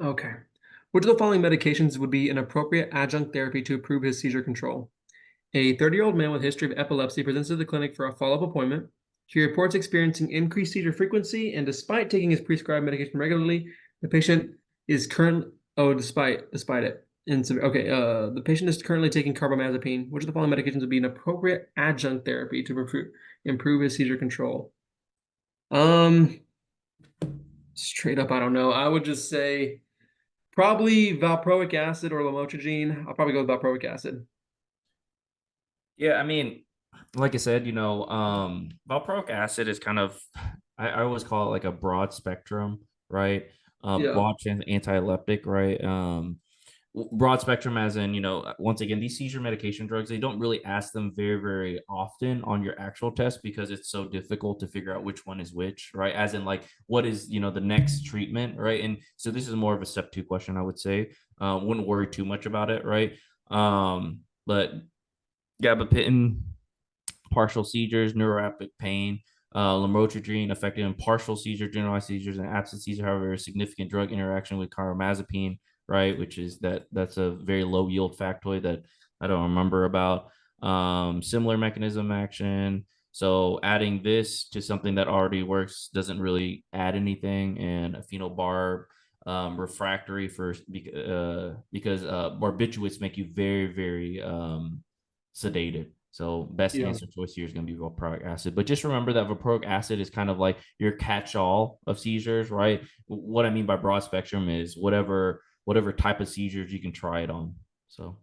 Okay. Which of the following medications would be an appropriate adjunct therapy to improve his seizure control? A 30-year-old man with history of epilepsy presents to the clinic for a follow-up appointment. He reports experiencing increased seizure frequency, and despite taking his prescribed medication regularly, the patient is currently despite it. And so, okay, the patient is currently taking carbamazepine. Which of the following medications would be an appropriate adjunct therapy to improve his seizure control? Um, Straight up, I don't know. I would just say probably valproic acid or lamotrigine. I'll probably go with valproic acid. Yeah, I mean, like I said, valproic acid is kind of, I always call it like a broad spectrum, right? Yeah. Broad anti-epileptic, right? Broad spectrum as in, once again, these seizure medication drugs, they don't really ask them very, very often on your actual test because it's so difficult to figure out which one is which, right? As in, like, what is, the next treatment, right? And so this is more of a step two question, I would say. Wouldn't worry too much about it, right? But gabapentin, partial seizures, neuropathic pain, lamotrigine effective in partial seizure, generalized seizures, and absent seizure. However, a significant drug interaction with carbamazepine, right, which is that's a very low yield factoid that I don't remember about. Similar mechanism action. So adding this to something that already works doesn't really add anything, and a phenobarb refractory because barbiturates make you very, very sedated. So best Yeah. answer choice here is going to be valproic acid. But just remember that valproic acid is kind of like your catch-all of seizures, right? What I mean by broad spectrum is whatever type of seizures you can try it on. So